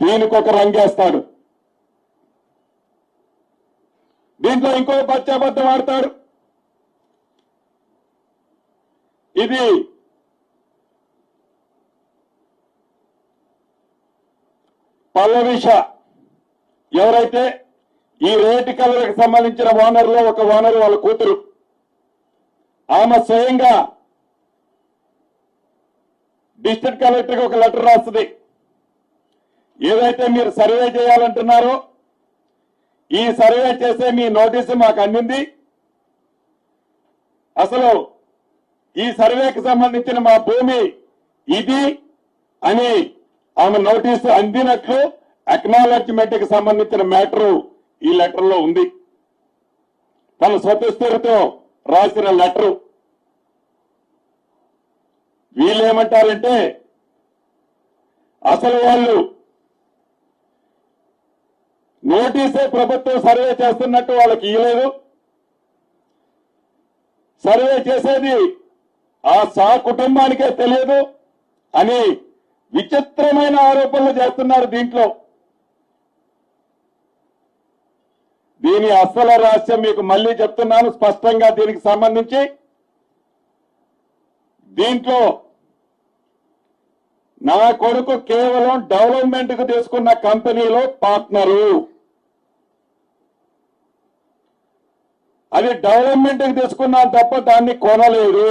దీనికి ఒక రంగేస్తాడు. దీంట్లో ఇంకో పచ్చాబద్ధం ఆడతాడు. ఇది పల్లవిష ఎవరైతే ఈ రేటు కలర్కి సంబంధించిన ఓనర్లో ఒక ఓనర్ వాళ్ళ కూతురు, ఆమె స్వయంగా డిస్ట్రిక్ట్ కలెక్టర్కి ఒక లెటర్ రాస్తుంది. ఏదైతే మీరు సర్వే చేయాలంటున్నారో ఈ సర్వే చేసే మీ నోటీసు మాకు అందింది. అసలు ఈ సర్వేకి సంబంధించిన మా భూమి ఇది అని ఆమె నోటీసు అందినట్లు అక్నాలెడ్జ్మెంట్ కి సంబంధించిన మ్యాటరు ఈ లెటర్ లో ఉంది. తన స్వతస్థిరతో రాసిన లెటరు. వీళ్ళేమంటారంటే అసలు వాళ్ళు నోటీసే ప్రభుత్వం సర్వే చేస్తున్నట్టు వాళ్ళకి ఇవ్వలేదు. సర్వే చేసేది ఆ కుటుంబానికే తెలియదు అని విచిత్రమైన ఆరోపణలు చేస్తున్నారు దీంట్లో. దీని అసలు రహస్యం మీకు మళ్లీ చెప్తున్నాను స్పష్టంగా. దీనికి సంబంధించి దీంట్లో నా కొడుకు కేవలం డెవలప్మెంట్ కు తీసుకున్న కంపెనీలో పార్ట్నరు. అది డెవలప్మెంట్ కి తీసుకున్నా తప్ప దాన్ని కొనలేదు.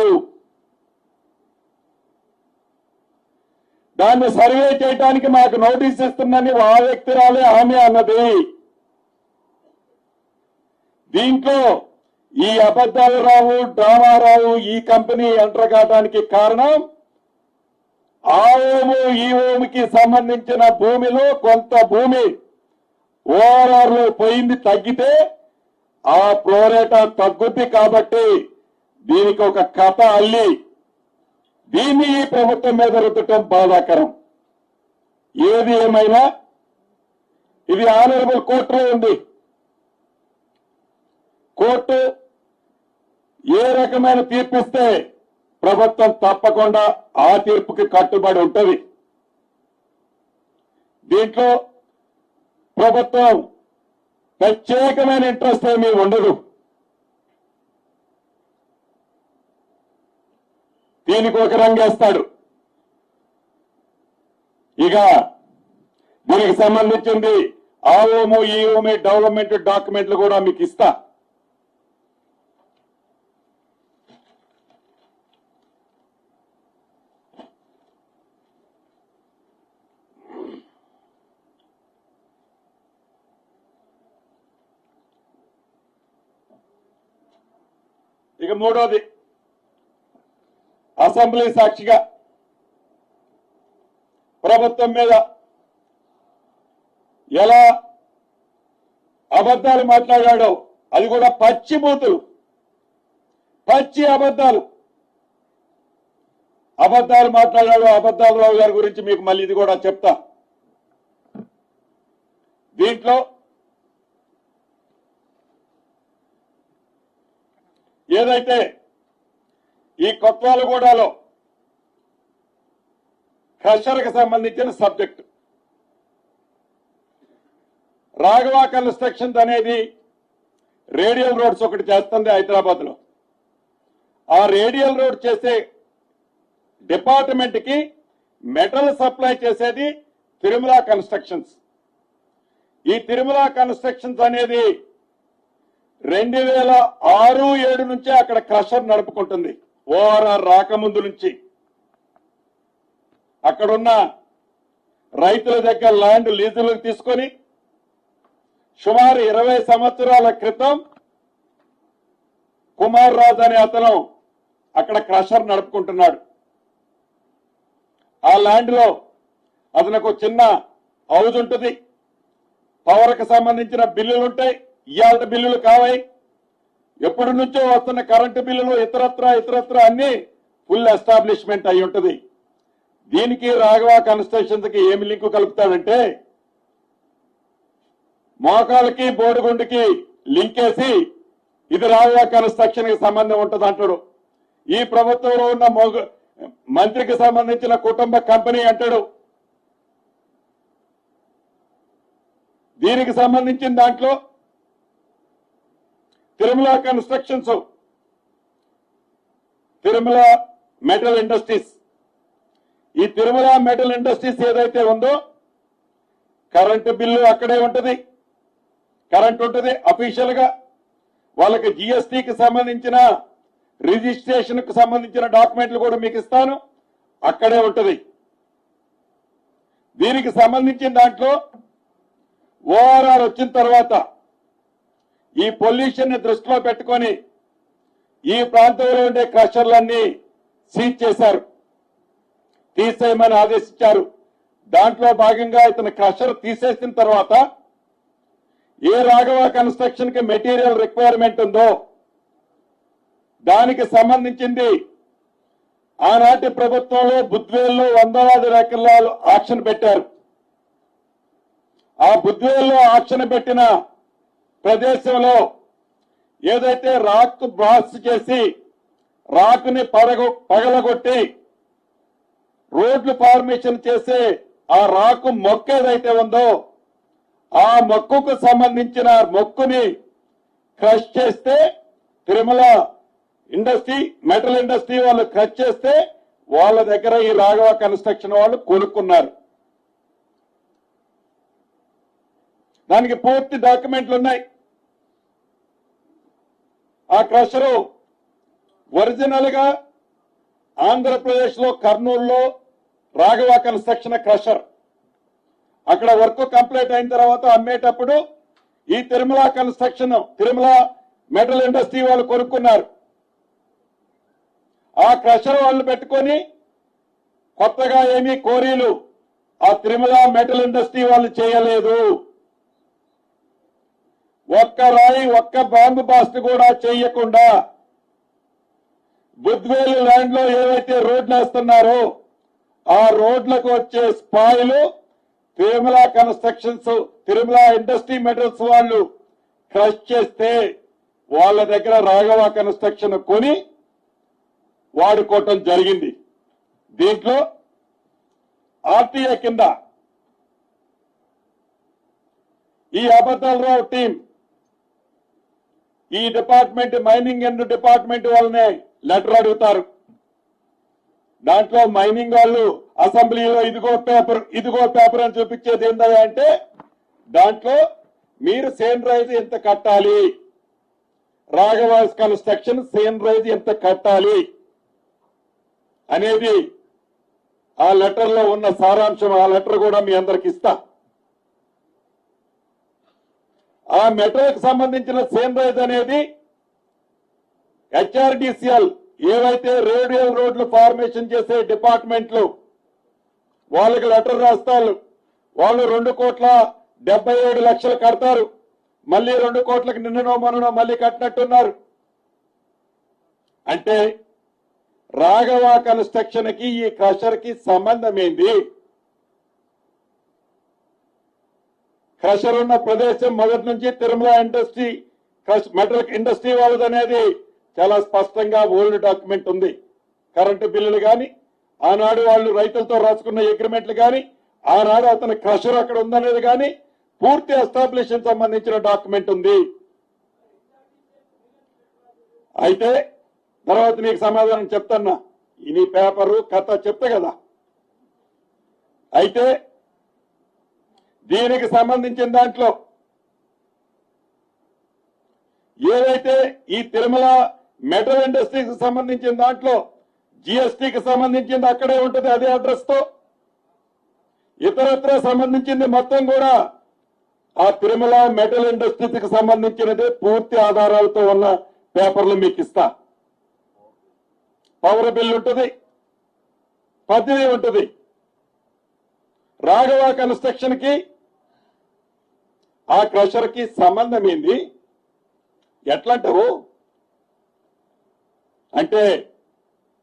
దాన్ని సర్వే చేయడానికి మాకు నోటీస్ ఇస్తుందని ఆ వ్యక్తిరాలే హామీ అన్నది. దీంట్లో ఈ అబద్ధాలు రావు, డ్రామా రావు. ఈ కంపెనీ ఎంటర్ కావడానికి కారణం ఆ ఓము ఈ ఓముకి సంబంధించిన భూమిలో కొంత భూమి ఓఆర్ఆర్ లో పోయింది, తగ్గితే ఆ ప్రోరేటా తగ్గుద్ది. కాబట్టి దీనికి ఒక కథ అల్లి దీన్ని ఈ ప్రభుత్వం మీద రుద్దటం బాధాకరం. ఏది ఏమైనా ఇది ఆనరబుల్ కోర్టులో ఉంది. కోర్టు ఏ రకమైన తీర్పిస్తే ప్రభుత్వం తప్పకుండా ఆ తీర్పుకి కట్టుబడి ఉంటుంది. దీంట్లో ప్రభుత్వం ప్రత్యేకమైన ఇంట్రెస్ట్ ఏమీ ఉండదు. దీనికి ఒక రంగేస్తాడు. ఇక దీనికి సంబంధించింది ఆ ఓము ఈ ఓమి డెవలప్మెంట్ డాక్యుమెంట్లు కూడా మీకు ఇస్తా. ఇక మూడోది, అసెంబ్లీ సాక్షిగా ప్రభుత్వం మీద ఎలా అబద్ధాలు మాట్లాడాడో, అది కూడా పచ్చి బూతులు, పచ్చి అబద్ధాలు మాట్లాడాడు. అబద్ధాలు రావు గారి గురించి మీకు మళ్ళీ ఇది కూడా చెప్తా. దీంట్లో ఏదైతే ఈ కొత్వాలగూడలో క్రషర్కి సంబంధించిన సబ్జెక్టు, రాఘవ కన్స్ట్రక్షన్స్ అనేది రేడియల్ రోడ్స్ ఒకటి చేస్తుంది హైదరాబాద్ లో. ఆ రేడియల్ రోడ్ చేసే డిపార్ట్మెంట్ కి మెటల్ సప్లై చేసేది తిరుమల కన్స్ట్రక్షన్స్. ఈ తిరుమల కన్స్ట్రక్షన్స్ అనేది 2006-07 నుంచే అక్కడ క్రషర్ నడుపుకుంటుంది. ఓఆర్ఆర్ రాకముందు నుంచి అక్కడున్న రైతుల దగ్గర ల్యాండ్ లీజులకు తీసుకొని సుమారు 20 సంవత్సరాల క్రితం కుమార్ రాజ్ అనే అతను అక్కడ క్రషర్ నడుపుకుంటున్నాడు. ఆ ల్యాండ్ లో అతనికి చిన్న హౌజ్ ఉంటుంది. పవర్ కు సంబంధించిన బిల్లులు ఉంటాయి. ఇవాళ బిల్లులు కావాయి, ఎప్పటి నుంచో వస్తున్న కరెంటు బిల్లులు ఇతరత్ర అన్ని ఫుల్ ఎస్టాబ్లిష్మెంట్ అయి ఉంటుంది. దీనికి రాఘవ కన్స్ట్రక్షన్స్ కి ఏమి లింకు కలుపుతాడంటే, మోకాలకి బోడిగుండుకి లింకేసి ఇది రాఘవ కన్స్ట్రక్షన్ కి సంబంధం ఉంటుంది అంటాడు. ఈ ప్రభుత్వంలో ఉన్న మంత్రికి సంబంధించిన కుటుంబ కంపెనీ అంటాడు. దీనికి సంబంధించిన దాంట్లో Tirumala constructions, Tirumala metal industries, ఈ తిరుమల మెటల్ ఇండస్ట్రీస్ ఏదైతే ఉందో కరెంటు బిల్లు అక్కడే ఉంటుంది, కరెంట్ ఉంటుంది. అఫీషియల్ గా వాళ్ళకి జిఎస్టీకి సంబంధించిన రిజిస్ట్రేషన్ కు సంబంధించిన డాక్యుమెంట్లు కూడా మీకు ఇస్తాను, అక్కడే ఉంటుంది. దీనికి సంబంధించిన దాంట్లో ఓఆర్ఆర్ వచ్చిన తర్వాత ఈ పొల్యూషన్ ని దృష్టిలో పెట్టుకొని ఈ ప్రాంతంలో ఉండే క్రషర్లన్నీ సీజ్ చేశారు, తీసేయమని ఆదేశించారు. దాంట్లో భాగంగా ఇతను క్రషర్ తీసేసిన తర్వాత ఏ రాఘవ కన్స్ట్రక్షన్ కి మెటీరియల్ రిక్వైర్మెంట్ ఉందో దానికి సంబంధించింది ఆనాటి ప్రభుత్వంలో బుద్వేల్లో 100 ఎకరాలు ఆక్షన్ పెట్టారు. ఆ బుద్వేల్లో ఆక్షన్ పెట్టిన ప్రదేశంలో ఏదైతే రాక్ బ్రాస్ చేసి రాకుని పగలగొట్టి రోడ్లు ఫార్మేషన్ చేసే ఆ రాకు మొక్క ఏదైతే ఉందో ఆ మొక్కకు సంబంధించిన మొక్కుని క్రష్ చేస్తే తిరుమల ఇండస్ట్రీ మెటల్ ఇండస్ట్రీ వాళ్ళు కట్ చేస్తే వాళ్ళ దగ్గర ఈ రాఘవ కన్స్ట్రక్షన్ వాళ్ళు కొనుక్కున్నారు. దానికి పూర్తి డాక్యుమెంట్లు ఉన్నాయి. ఆ క్రషరు ఒరిజినల్ గా ఆంధ్రప్రదేశ్ లో కర్నూలులో రాఘవ కన్స్ట్రక్షన్ క్రషర్ అక్కడ వర్క్ కంప్లీట్ అయిన తర్వాత అమ్మేటప్పుడు ఈ Tirumala construction Tirumala metal industry వాళ్ళు కొనుక్కున్నారు. ఆ క్రషర్ వాళ్ళు పెట్టుకొని కొత్తగా ఏమీ కోరీలు ఆ తిరుమల మెటల్ ఇండస్ట్రీ వాళ్ళు చేయలేదు. ఒక్క రాయి ఒక్క బాంబు బాస్ట్ కూడా చేయకుండా బుద్వేలు ల్యాండ్ లో ఏవైతే రోడ్లు వేస్తున్నారో ఆ రోడ్లకు వచ్చే spoil Tirumala constructions Tirumala industry metals వాళ్ళు క్రష్ చేస్తే వాళ్ళ దగ్గర రాఘవ కన్స్ట్రక్షన్ కొని వాడుకోవటం జరిగింది. దీంట్లో ఆర్టీఏ కింద ఈ అబద్దాలరావు టీం ఈ డిపార్ట్మెంట్ మైనింగ్ అండ్ డిపార్ట్మెంట్ వాళ్ళనే లెటర్ అడుగుతారు. దాంట్లో మైనింగ్ వాళ్ళు అసెంబ్లీలో ఇదిగో పేపర్ అని చూపించేది ఏంటంటే అంటే దాంట్లో మీరు సేన్ రైజ్ ఎంత కట్టాలి, రాఘవ కన్స్ట్రక్షన్ సేన్ రైజ్ ఎంత కట్టాలి అనేది ఆ లెటర్ లో ఉన్న సారాంశం. ఆ లెటర్ కూడా మీ అందరికి ఇస్తా. ఆ మెటల్ కి సంబంధించిన సేన్ రైజ్ అనేది హెచ్ఆర్డిసిఎల్ ఏవైతే రేడియల్ రోడ్లు ఫార్మేషన్ చేసే డిపార్ట్మెంట్లు వాళ్ళకి లెటర్ రాస్తారు. వాళ్ళు 2,77,00,000 కడతారు. మళ్ళీ 2 కోట్లకు నిన్ననో మొన్ననో మళ్ళీ కట్టినట్టున్నారు. అంటే రాఘవ కన్స్ట్రక్షన్ కి ఈ క్రషర్ కి సంబంధం ఏంది? క్రషర్ ఉన్న ప్రదేశం మొదటి నుంచి తిరుమల ఇండస్ట్రీ మెటల్ ఇండస్ట్రీ వాళ్ళదనేది చాలా స్పష్టంగా ఓల్డ్ డాక్యుమెంట్ ఉంది. కరెంటు బిల్లులు కానీ ఆనాడు వాళ్ళు రైతులతో రాసుకున్న అగ్రిమెంట్లు కానీ ఆనాడు అతని క్రషర్ అక్కడ ఉందనేది కానీ పూర్తి ఎస్టాబ్లిషన్ సంబంధించిన డాక్యుమెంట్ ఉంది. అయితే తర్వాత నీకు సమాధానం చెప్తున్నా. నీ పేపరు కథ చెప్తా కదా. అయితే దీనికి సంబంధించిన దాంట్లో ఏదైతే ఈ తిరుమల మెటల్ ఇండస్ట్రీకి సంబంధించిన దాంట్లో జిఎస్టీకి సంబంధించింది అక్కడే ఉంటుంది అదే అడ్రస్ తో. ఇతరత్ర సంబంధించింది మొత్తం కూడా ఆ తిరుమల మెటల్ ఇండస్ట్రీకి సంబంధించినది పూర్తి ఆధారాలతో ఉన్న పేపర్లు మీకు ఇస్తా. పవర్ బిల్ ఉంటుంది, పద్ధతి ఉంటుంది. రాఘవ కన్స్ట్రక్షన్ కి ఆ క్రషర్ కి సంబంధం ఏంది? ఎట్లాంటావు అంటే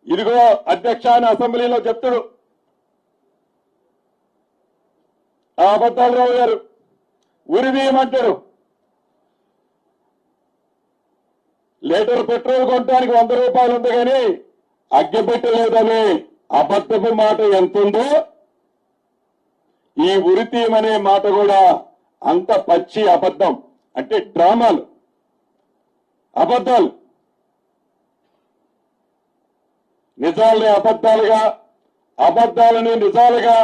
ఇదిగో అధ్యక్ష అని అసెంబ్లీలో చెప్తాడు ఆ అబద్దాలరావు గారు. ఉరివీయమంటాడు. లీటర్ పెట్రోల్ కొనడానికి 100 రూపాయలు ఉంది కానీ అగ్గెపెట్టలేదని అబద్ధపు మాట ఎంతుందో ఈ ఉరితీయమనే మాట కూడా అంత పచ్చి అబద్ధం. అంటే డ్రామాలు, అబద్దాలు, నిజాలని అబద్దాలుగా, అబద్దాలని నిజాలుగా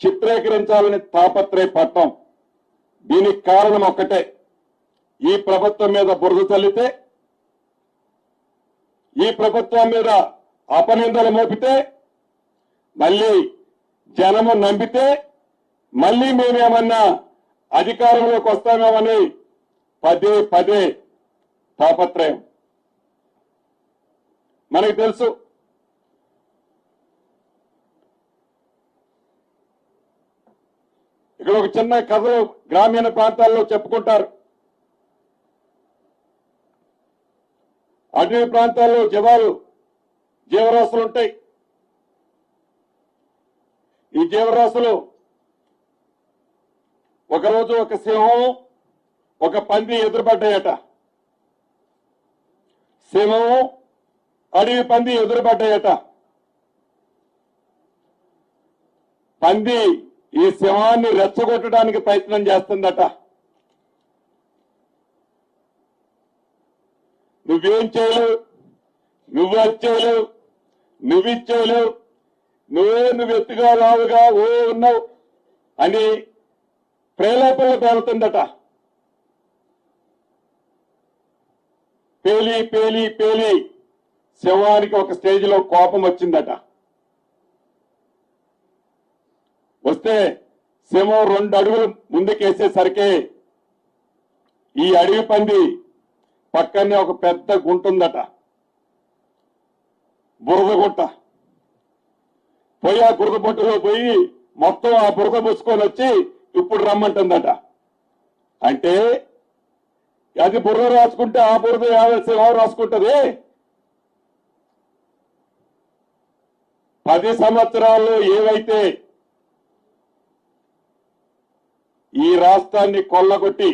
చిత్రీకరించాలని తాపత్రయపడటం. దీనికి కారణం ఒక్కటే, ఈ ప్రభుత్వం మీద బురద చల్లితే, ఈ ప్రభుత్వం మీద అపనిందలు మోపితే, మళ్ళీ జనము నమ్మితే మళ్ళీ మేమేమన్నా అధికారంలోకి వస్తామేమని పదే పదే తాపత్రయం. మనకు తెలుసు ఇక్కడ ఒక చిన్న కథ గ్రామీణ ప్రాంతాల్లో చెప్పుకుంటారు. అటవీ ప్రాంతాల్లో జీవరాశులు ఉంటాయి. ఈ జీవరాశులు ఒకరోజు ఒక సింహం ఒక పంది ఎదురుపడ్డాయట. సింహం అడవి పంది ఎదురుపడ్డాయట. పంది ఈ సింహాన్ని రెచ్చగొట్టడానికి ప్రయత్నం చేస్తుందట. నువ్వేం చేయలేవు, నువ్వు వచ్చేలేవు, నువ్విచ్చేలేవు, నువ్వు ఎత్తుగా లావుగా ఉన్నావు అని ప్రేలాపల్లో పేలుతుందట. పేలి పేలి పేలి శవానికి ఒక స్టేజ్ లో కోపం వచ్చిందట. వస్తే సింహం 2 అడుగులు ముందుకేసేసరికి ఈ అడవి పంది పక్కనే ఒక పెద్ద గుంట ఉందట, బురద గుంట. పోయి ఆ బురద బొట్టులో పోయి మొత్తం ఆ బురద పుచ్చుకొని వచ్చి ఇప్పుడు రమ్మంటుందట. అంటే అది బురద రాసుకుంటే ఆ బురద సింహం రాసుకుంటది. 10 సంవత్సరాల్లో ఏవైతే ఈ రాష్ట్రాన్ని కొల్లగొట్టి